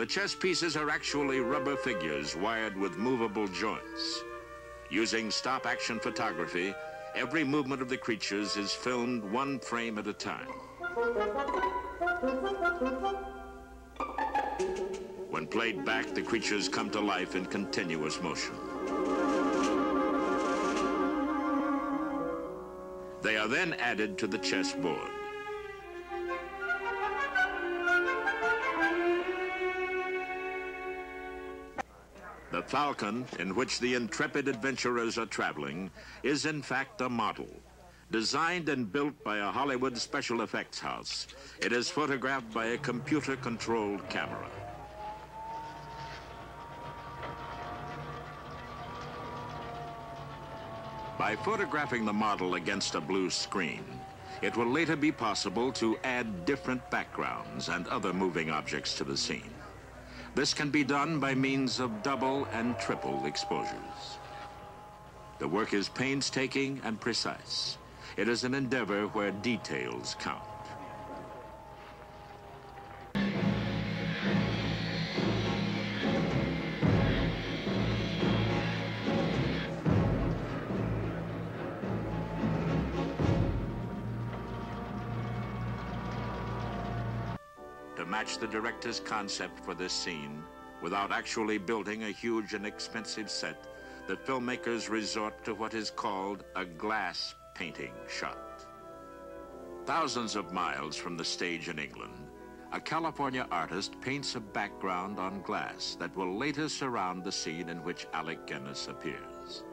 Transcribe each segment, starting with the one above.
The chess pieces are actually rubber figures wired with movable joints. Using stop-action photography, every movement of the creatures is filmed one frame at a time. When played back, the creatures come to life in continuous motion. They are then added to the chessboard. The Falcon, in which the intrepid adventurers are traveling, is in fact a model. Designed and built by a Hollywood special effects house, it is photographed by a computer-controlled camera. By photographing the model against a blue screen, it will later be possible to add different backgrounds and other moving objects to the scene. This can be done by means of double and triple exposures. The work is painstaking and precise. It is an endeavor where details count. To match the director's concept for this scene, without actually building a huge and expensive set, the filmmakers resort to what is called a glass painting shot. Thousands of miles from the stage in England, a California artist paints a background on glass that will later surround the scene in which Alec Guinness appears.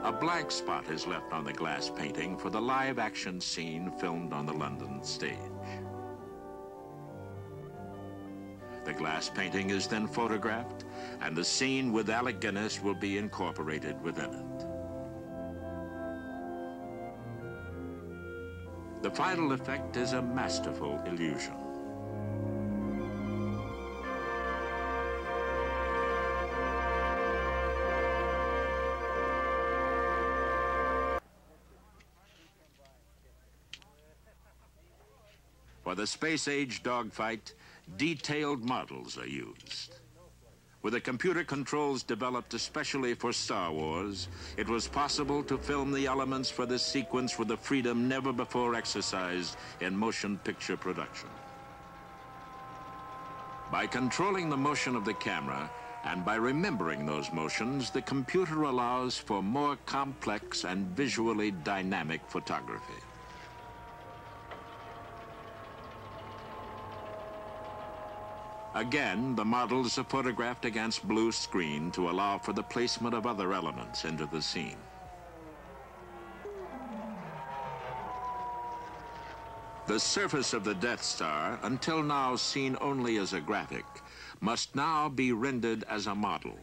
A blank spot is left on the glass painting for the live-action scene filmed on the London stage. The glass painting is then photographed, and the scene with Alec Guinness will be incorporated within it. The final effect is a masterful illusion. For the space-age dogfight, detailed models are used. With the computer controls developed especially for Star Wars, it was possible to film the elements for this sequence with a freedom never before exercised in motion picture production. By controlling the motion of the camera and by remembering those motions, the computer allows for more complex and visually dynamic photography. Again, the models are photographed against blue screen to allow for the placement of other elements into the scene. The surface of the Death Star, until now seen only as a graphic, must now be rendered as a model.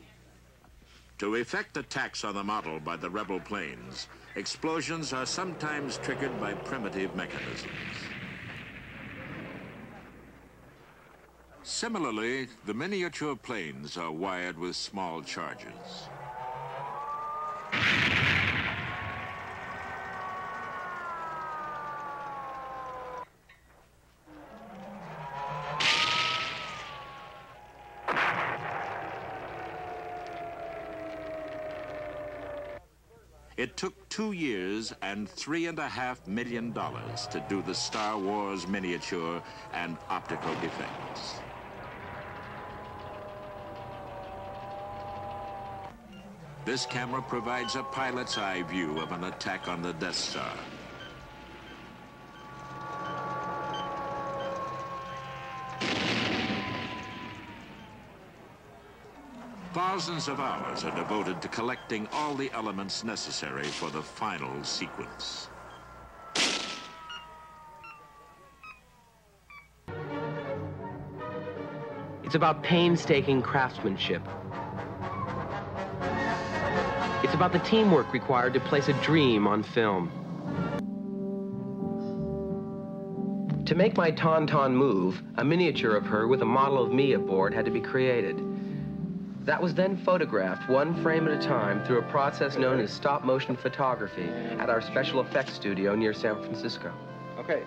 To effect attacks on the model by the rebel planes, explosions are sometimes triggered by primitive mechanisms. Similarly, the miniature planes are wired with small charges. It took 2 years and $3.5 million to do the Star Wars miniature and optical effects. This camera provides a pilot's eye view of an attack on the Death Star. Thousands of hours are devoted to collecting all the elements necessary for the final sequence. It's about painstaking craftsmanship. It's about the teamwork required to place a dream on film. To make my Tauntaun move, a miniature of her with a model of me aboard had to be created. That was then photographed one frame at a time through a process known as stop-motion photography at our special effects studio near San Francisco. Okay.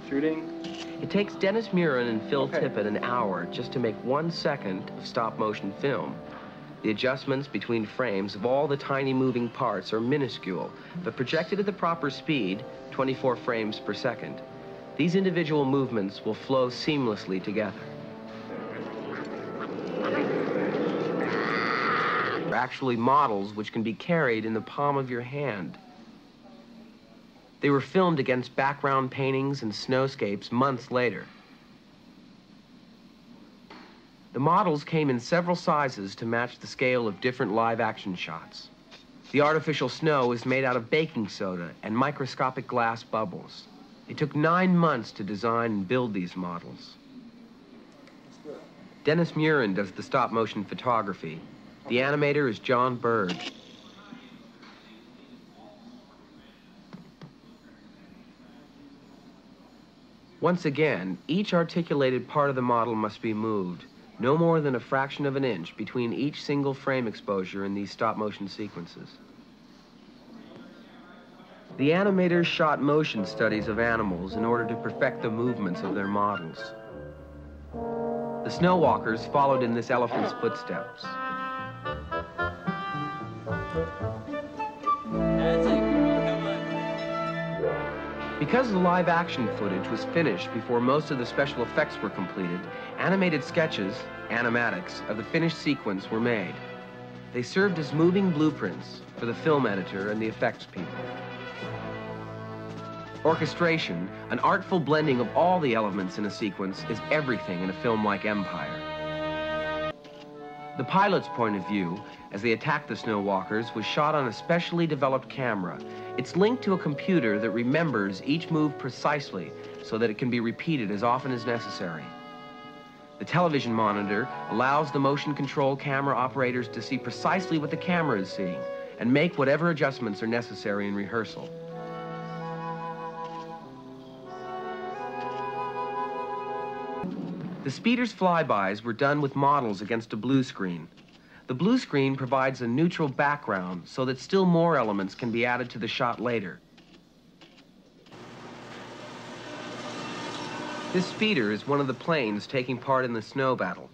Shooting. It takes Dennis Muren and Phil Tippett an hour just to make 1 second of stop-motion film. The adjustments between frames of all the tiny moving parts are minuscule, but projected at the proper speed, 24 frames per second. These individual movements will flow seamlessly together. They're actually models which can be carried in the palm of your hand. They were filmed against background paintings and snowscapes months later. The models came in several sizes to match the scale of different live-action shots. The artificial snow is made out of baking soda and microscopic glass bubbles. It took 9 months to design and build these models. Dennis Muren does the stop-motion photography. The animator is John Bird. Once again, each articulated part of the model must be moved, no more than a fraction of an inch between each single frame exposure in these stop-motion sequences. The animators shot motion studies of animals in order to perfect the movements of their models. The snow walkers followed in this elephant's footsteps. Because the live-action footage was finished before most of the special effects were completed, animated sketches, animatics, of the finished sequence were made. They served as moving blueprints for the film editor and the effects people. Orchestration, an artful blending of all the elements in a sequence, is everything in a film like Empire. The pilot's point of view, as they attacked the snow walkers, was shot on a specially developed camera. It's linked to a computer that remembers each move precisely so that it can be repeated as often as necessary. The television monitor allows the motion control camera operators to see precisely what the camera is seeing and make whatever adjustments are necessary in rehearsal. The speeder's flybys were done with models against a blue screen. The blue screen provides a neutral background so that still more elements can be added to the shot later. This speeder is one of the planes taking part in the snow battle.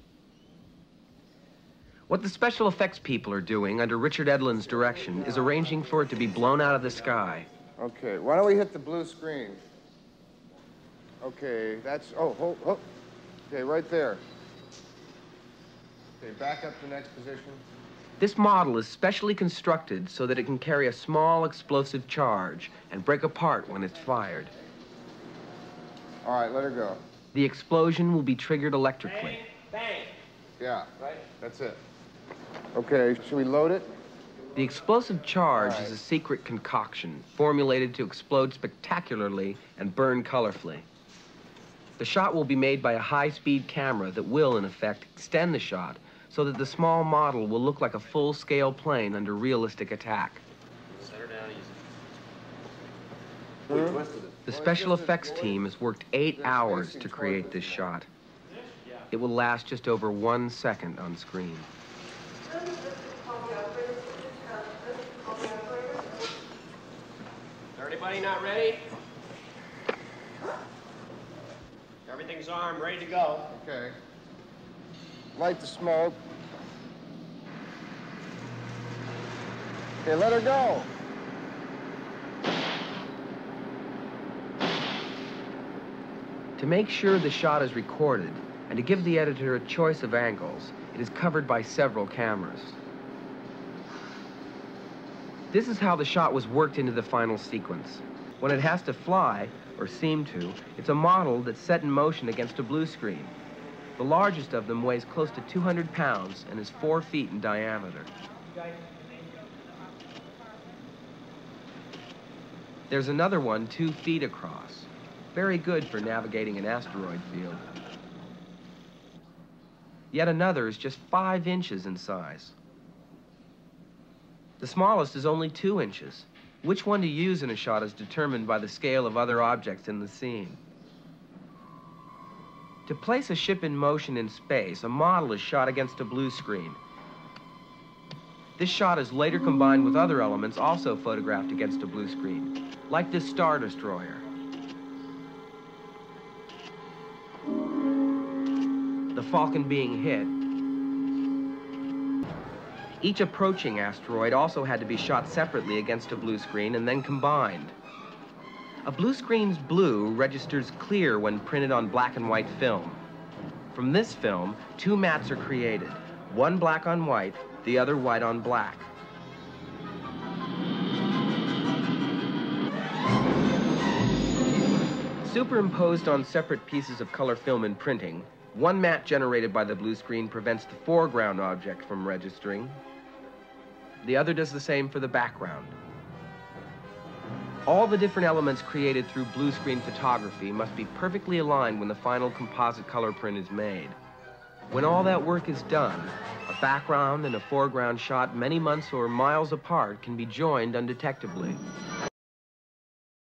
What the special effects people are doing under Richard Edlund's direction is arranging for it to be blown out of the sky. Okay, why don't we hit the blue screen? Okay, that's, oh. Okay, right there. Okay, back up to the next position. This model is specially constructed so that it can carry a small explosive charge and break apart when it's fired. All right, let her go. The explosion will be triggered electrically. Bang! Yeah, right? That's it. Okay, should we load it? The explosive charge is a secret concoction formulated to explode spectacularly and burn colorfully. The shot will be made by a high-speed camera that will, in effect, extend the shot so that the small model will look like a full-scale plane under realistic attack. Set her down easy. The special effects team has worked 8 hours to create this shot. It will last just over 1 second on screen. Is anybody not ready? Everything's armed, ready to go. Okay. Light the smoke. Okay, let her go. To make sure the shot is recorded and to give the editor a choice of angles, it is covered by several cameras. This is how the shot was worked into the final sequence. When it has to fly, or seem to, it's a model that's set in motion against a blue screen. The largest of them weighs close to 200 pounds and is 4 feet in diameter. There's another one 2 feet across. Very good for navigating an asteroid field. Yet another is just 5 inches in size. The smallest is only 2 inches. Which one to use in a shot is determined by the scale of other objects in the scene. To place a ship in motion in space, a model is shot against a blue screen. This shot is later combined with other elements also photographed against a blue screen, like this Star Destroyer. Falcon being hit. Each approaching asteroid also had to be shot separately against a blue screen and then combined. A blue screen's blue registers clear when printed on black and white film. From this film, two mattes are created, one black on white, the other white on black. Superimposed on separate pieces of color film in printing, one matte generated by the blue screen prevents the foreground object from registering. The other does the same for the background. All the different elements created through blue screen photography must be perfectly aligned when the final composite color print is made. When all that work is done, a background and a foreground shot many months or miles apart can be joined undetectably.